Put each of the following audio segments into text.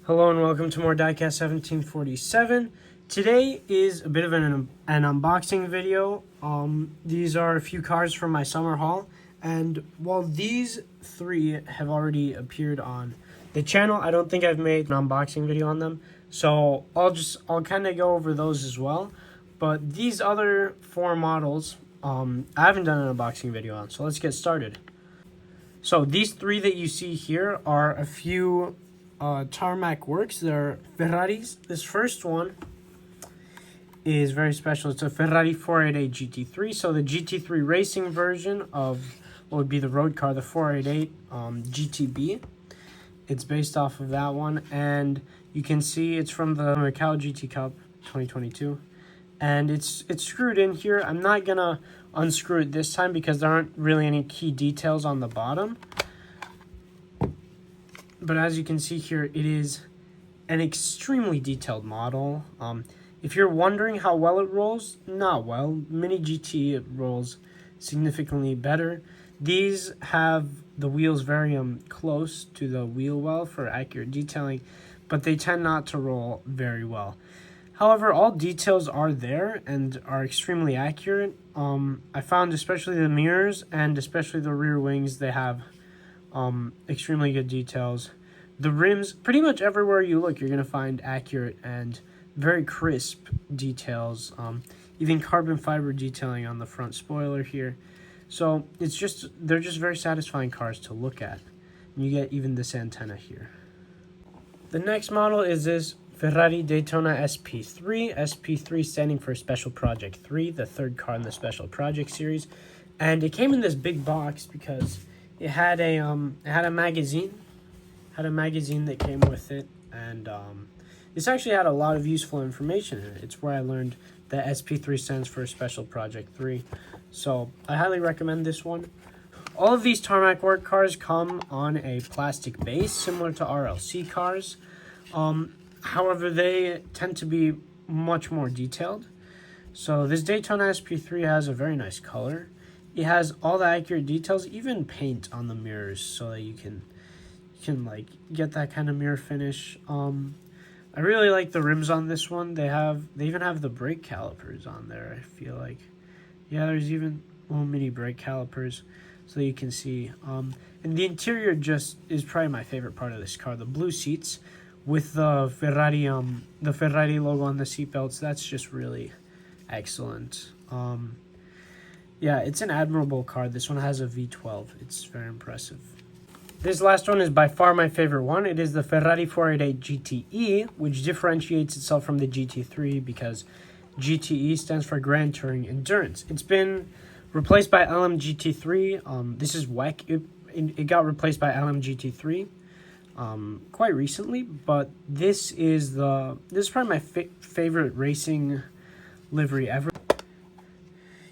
Hello and welcome to more Diecast 1747. Today is a bit of an unboxing video. These are a few cars from my summer haul, and while these three have already appeared on the channel, I don't think I've made an unboxing video on them. So I'll kind of go over those as well. But these other four models, I haven't done an unboxing video on. So let's get started. So these three that you see here are a few Tarmac works. They're Ferraris. This first one is very special. It's a Ferrari 488 GT3. So the GT3 racing version of what would be the road car, the 488 GTB. It's based off of that one, and you can see it's from the Macau GT Cup 2022, and it's screwed in here. I'm not gonna unscrew it this time because there aren't really any key details on the bottom. But as you can see here, it is an extremely detailed model. If you're wondering how well it rolls, not well. MiniGT, it rolls significantly better. These have the wheels very close to the wheel well for accurate detailing, but they tend not to roll very well. However, all details are there and are extremely accurate. I found especially the mirrors and especially the rear wings, they have extremely good details. The rims, pretty much everywhere you look, you're going to find accurate and very crisp details. Even carbon fiber detailing on the front spoiler here. So they're just very satisfying cars to look at. You get even this antenna here. The next model is this Ferrari Daytona SP3. SP3 standing for Special Project 3, the third car in the Special Project series. And it came in this big box because it had a magazine. Had a magazine that came with it, and this actually had a lot of useful information in it. It's where I learned that SP3 stands for Special Project 3. So I highly recommend this one. All of these Tarmac work cars come on a plastic base, similar to RLC cars. However, they tend to be much more detailed. So this Daytona SP3 has a very nice color. It has all the accurate details, even paint on the mirrors, so that you can like get that kind of mirror finish. I really like the rims on this one. They even have the brake calipers on there. I feel like, yeah, there's even little mini brake calipers so that you can see. And the interior just is probably my favorite part of this car. The blue seats with the Ferrari logo on the seat belts. That's just really excellent. Yeah, it's an admirable car. This one has a V12. It's very impressive. This last one is by far my favorite one. It is the Ferrari 488 GTE, which differentiates itself from the GT3 because GTE stands for Grand Touring Endurance. It's been replaced by LMGT3. This is WEC. It got replaced by LMGT3 quite recently, but this is probably my favorite racing livery ever.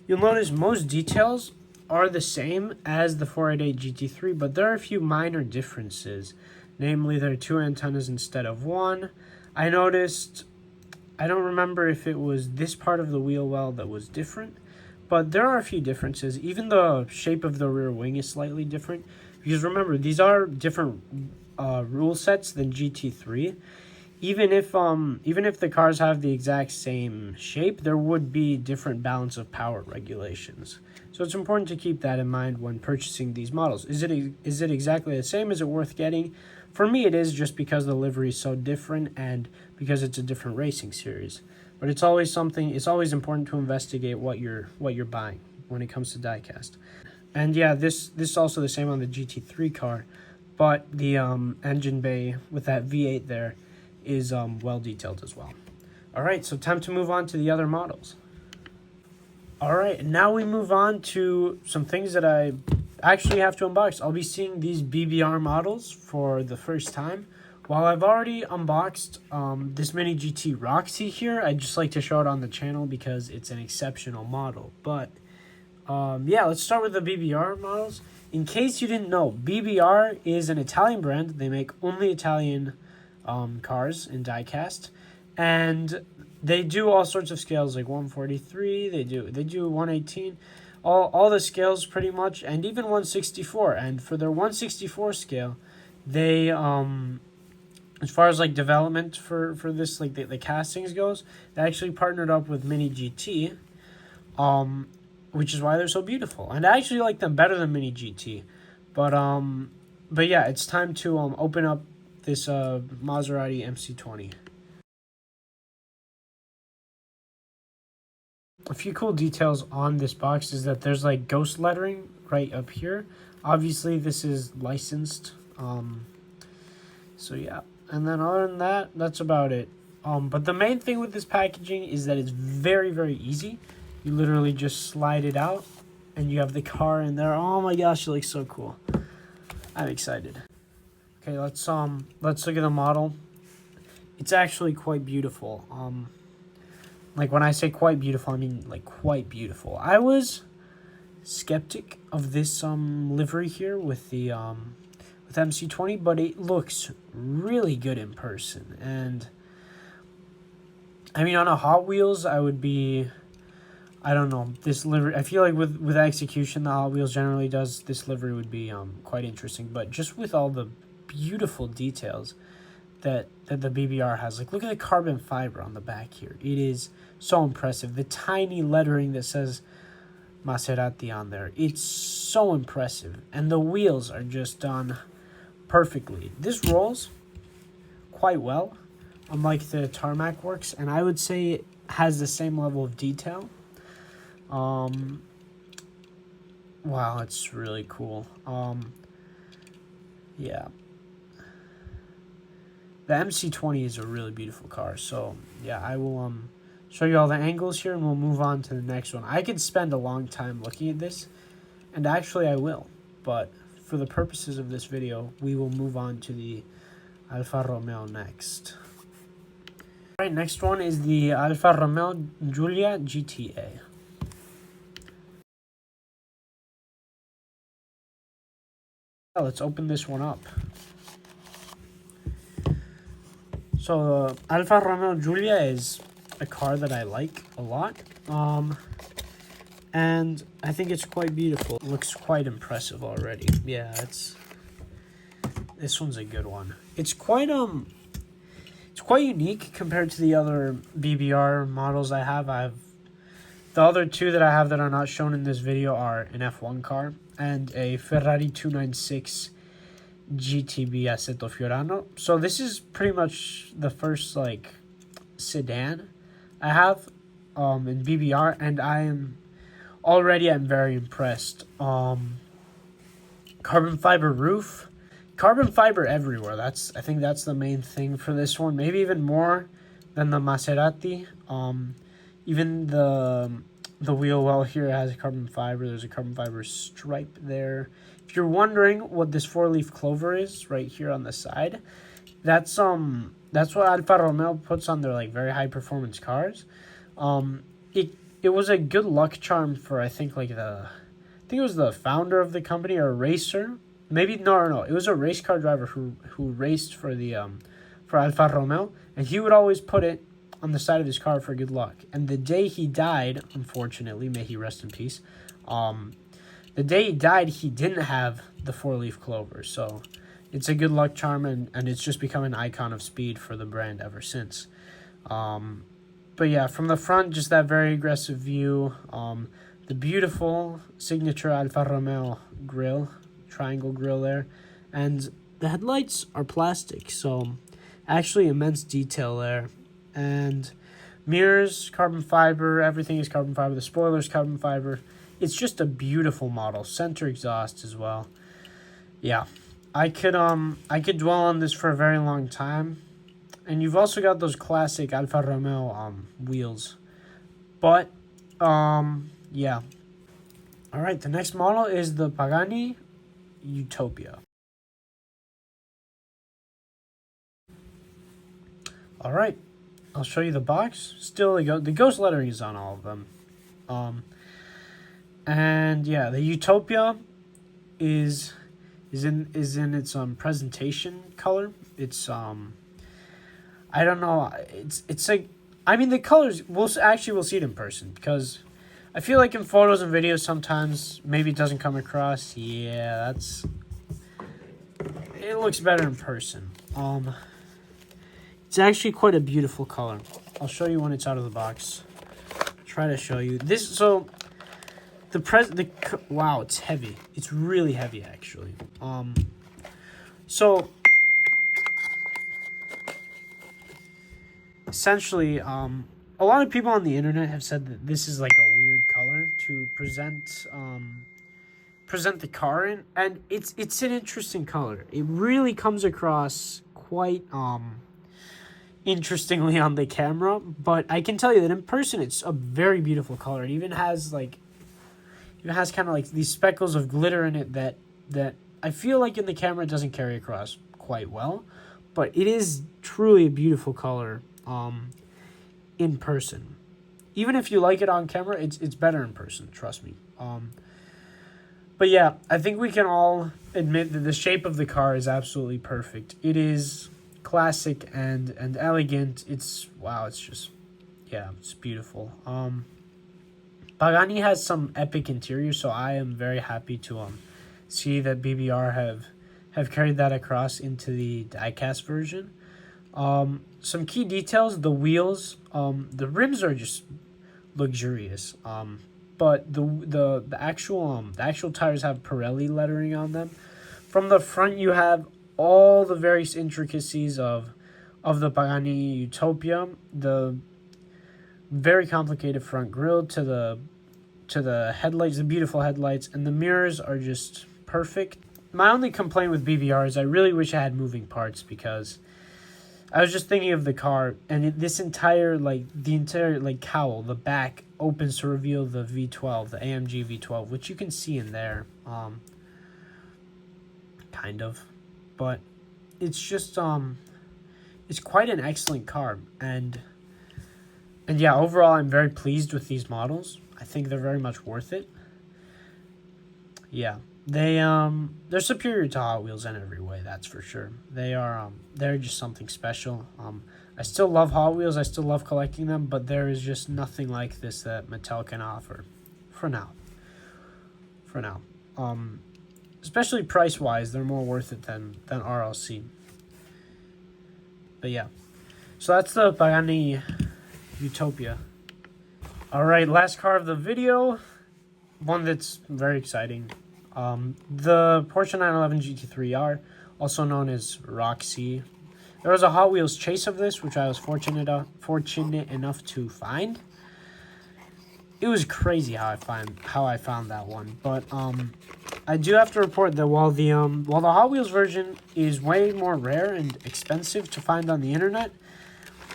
You'll notice most details are the same as the 488 GT3, but there are a few minor differences. Namely, there are two antennas instead of one. I noticed, I don't remember if it was this part of the wheel well that was different, but there are a few differences. Even the shape of the rear wing is slightly different. Because remember, these are different rule sets than GT3. Even if the cars have the exact same shape, there would be different balance of power regulations. So it's important to keep that in mind when purchasing these models. Is it exactly the same? Is it worth getting? For me, it is, just because the livery is so different and because it's a different racing series. But it's always important to investigate what you're buying when it comes to diecast. And yeah, this is also the same on the GT3 car, but the engine bay with that V8 there is well detailed as well. All right, so time to move on to the other models. All right, now we move on to some things that I actually have to unbox. I'll be seeing these BBR models for the first time. While I've already unboxed this MiniGT Roxy here, I'd just like to show it on the channel because it's an exceptional model. But yeah, let's start with the BBR models. In case you didn't know, BBR is an Italian brand. They make only Italian cars in diecast, and they do all sorts of scales, like 143. They do 118, all the scales pretty much, and even 164. And for their 164 scale, they as far as like development for this, like the castings goes, they actually partnered up with MiniGT, which is why they're so beautiful. And I actually like them better than MiniGT. But yeah, it's time to open up this Maserati MC20. A few cool details on this box is that there's like ghost lettering right up here. Obviously, this is licensed. So yeah, and then other than that, that's about it. But the main thing with this packaging is that it's very, very easy. You literally just slide it out, and you have the car in there. Oh my gosh, it looks so cool. I'm excited. Okay, let's look at the model. It's actually quite beautiful. Like when I say quite beautiful, I mean like quite beautiful. I was skeptic of this livery here with the with MC20, but it looks really good in person. And I mean, on a Hot Wheels, I would be, I don't know, this livery. I feel like with execution, the Hot Wheels generally does, this livery would be quite interesting. But just with all the beautiful details that the BBR has, like look at the carbon fiber on the back here. It is so impressive. The tiny lettering that says Maserati on there, it's so impressive. And the wheels are just done perfectly. This rolls quite well, unlike the Tarmac works, and I would say it has the same level of detail. Wow, it's really cool. Yeah. The MC20 is a really beautiful car. So, yeah, I will show you all the angles here, and we'll move on to the next one. I could spend a long time looking at this, and actually I will. But for the purposes of this video, we will move on to the Alfa Romeo next. All right, next one is the Alfa Romeo Giulia GTA. Let's open this one up. So Alfa Romeo Giulia is a car that I like a lot, and I think it's quite beautiful. It looks quite impressive already. Yeah, this one's a good one. It's quite unique compared to the other BBR models I have. The other two that I have that are not shown in this video are an F1 car and a Ferrari 296 GTB Assetto Fiorano. So this is pretty much the first like sedan I have in BBR, and I'm very impressed. Carbon fiber roof, carbon fiber everywhere. I think that's the main thing for this one. Maybe even more than the Maserati. Even the wheel well here has carbon fiber. There's a carbon fiber stripe there. If you're wondering what this 4-leaf clover is right here on the side, that's what Alfa Romeo puts on their like very high performance cars. It was a good luck charm for I think it was the founder of the company or a racer. Maybe no. It was a race car driver who raced for the for Alfa Romeo, and he would always put it on the side of his car for good luck. And the day he died, unfortunately, may he rest in peace, the day he died, he didn't have the 4-leaf clover. So it's a good luck charm, and it's just become an icon of speed for the brand ever since. But yeah, from the front, just that very aggressive view. The beautiful signature Alfa Romeo grille, triangle grille there. And the headlights are plastic, so actually immense detail there. And mirrors, carbon fiber, everything is carbon fiber. The spoilers, carbon fiber. It's just a beautiful model. Center exhaust as well. Yeah, I could dwell on this for a very long time. And you've also got those classic Alfa Romeo wheels. But yeah. All right, the next model is the Pagani Utopia. All right, I'll show you the box. Still, the ghost lettering is on all of them. And yeah, the Utopia is in its presentation color. It's I don't know. It's like, I mean, the colors, we'll see it in person, because I feel like in photos and videos sometimes maybe it doesn't come across. Yeah, it looks better in person. It's actually quite a beautiful color. I'll show you when it's out of the box. Try to show you this. So wow, it's heavy. It's really heavy, actually. So essentially, a lot of people on the internet have said that this is like a weird color to present the car in, and it's an interesting color. It really comes across quite interestingly on the camera, but I can tell you that in person it's a very beautiful color. It even has kind of like these speckles of glitter in it that I feel like in the camera it doesn't carry across quite well, but it is truly a beautiful color in person. Even if you like it on camera, it's better in person, trust me. But yeah, I think we can all admit that the shape of the car is absolutely perfect. It is classic and elegant. It's just, yeah, it's beautiful. Pagani has some epic interior, so I am very happy to see that BBR have carried that across into the diecast version. Some key details: the wheels, the rims are just luxurious. But the actual tires have Pirelli lettering on them. From the front, you have all the various intricacies of the Pagani Utopia, the very complicated front grille to the headlights, the beautiful headlights, and the mirrors are just perfect. My only complaint with BBR is I really wish I had moving parts, because I was just thinking of the car, and the entire cowl, the back opens to reveal the V12, the AMG V12, which you can see in there, kind of, but it's just it's quite an excellent car, and yeah, overall I'm very pleased with these models. I think they're very much worth it. Yeah. They're superior to Hot Wheels in every way, that's for sure. They're just something special. I still love Hot Wheels, I still love collecting them, but there is just nothing like this that Mattel can offer for now. Especially price-wise, they're more worth it than RLC. But yeah. So that's the Pagani Utopia. Alright, last car of the video. One that's very exciting. The Porsche 911 GT3R, also known as Roxy. There was a Hot Wheels chase of this, which I was fortunate enough to find. It was crazy how I found that one, but I do have to report that while the Hot Wheels version is way more rare and expensive to find on the internet,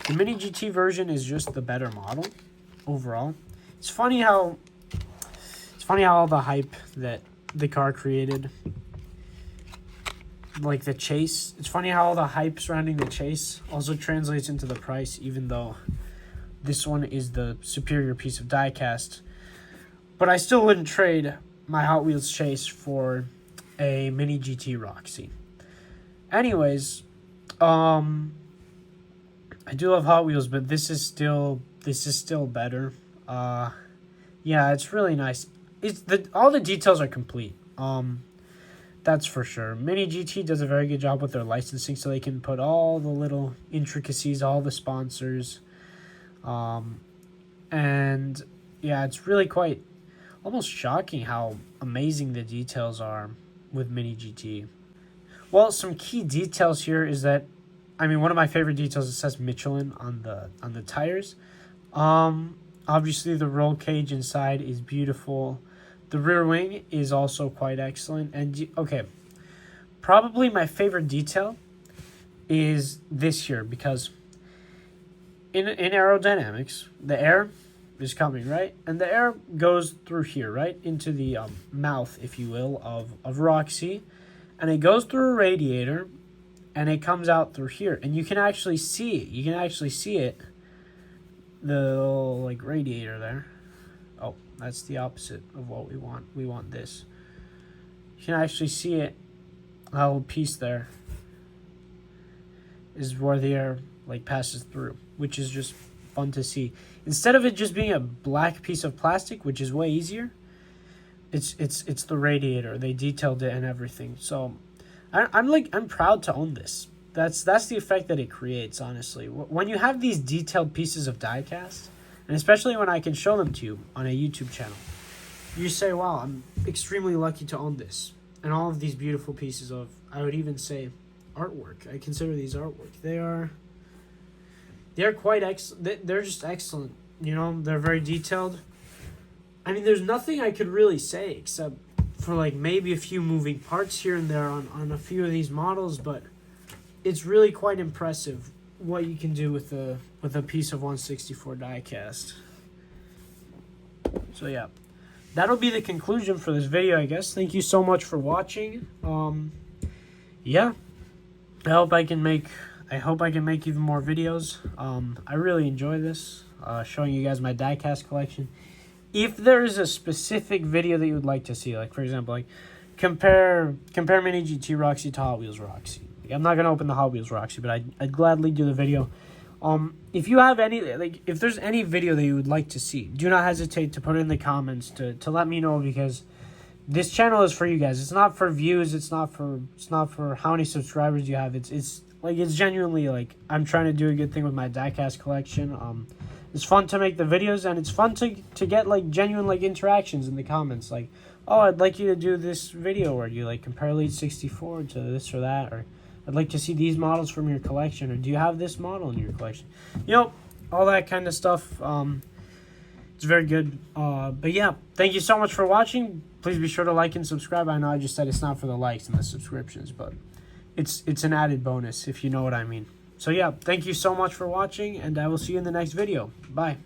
the MiniGT version is just the better model overall. It's funny how all the hype that the car created, like the chase, it's funny how all the hype surrounding the chase also translates into the price, even though this one is the superior piece of diecast. But I still wouldn't trade my Hot Wheels chase for a MiniGT Roxy. Anyways, I do love Hot Wheels, but this is still better. Yeah, it's really nice. All the details are complete. That's for sure. MiniGT does a very good job with their licensing, so they can put all the little intricacies, all the sponsors, and yeah, it's really quite almost shocking how amazing the details are with MiniGT. Well, some key details here is that, I mean, one of my favorite details, it says Michelin on the tires. Obviously the roll cage inside is beautiful. The rear wing is also quite excellent. And okay, probably my favorite detail is this here, because in aerodynamics, the air is coming, right? And the air goes through here, right? Into the mouth, if you will, of Roxy. And it goes through a radiator, and it comes out through here. And you can actually see it. You can actually see it. The little, like, radiator there. Oh, that's the opposite of what we want. We want this. You can actually see it. That little piece there is where the air, like, passes through, which is just fun to see. Instead of it just being a black piece of plastic, which is way easier, it's the radiator. They detailed it and everything. So I'm proud to own this. that's the effect that it creates, honestly. When you have these detailed pieces of diecast, and especially when I can show them to you on a YouTube channel, you say, wow, I'm extremely lucky to own this. And all of these beautiful pieces of, I would even say, artwork. I consider these artwork. They're quite they're just excellent. You know, they're very detailed. I mean, there's nothing I could really say except for like maybe a few moving parts here and there on a few of these models, but it's really quite impressive what you can do with a piece of 1/64 diecast. So yeah, that'll be the conclusion for this video, I guess. Thank you so much for watching. Yeah, I hope I can make even more videos. I really enjoy this, showing you guys my diecast collection. If there is a specific video that you would like to see, like for example, like compare MiniGT Roxy to Hot Wheels Roxy. Like, I'm not gonna open the Hot Wheels Roxy, but I'd gladly do the video. If you have any, like, if there's any video that you would like to see, do not hesitate to put it in the comments to let me know, because this channel is for you guys. It's not for views. It's not for how many subscribers you have. It's genuinely like I'm trying to do a good thing with my diecast collection. It's fun to make the videos, and it's fun to get like genuine like interactions in the comments. Like, oh, I'd like you to do this video where you like compare Elite 64 to this or that, or I'd like to see these models from your collection, or do you have this model in your collection? You know, all that kind of stuff. It's very good. But yeah, thank you so much for watching. Please be sure to like and subscribe. I know I just said it's not for the likes and the subscriptions, but it's an added bonus, if you know what I mean. So yeah, thank you so much for watching, and I will see you in the next video. Bye.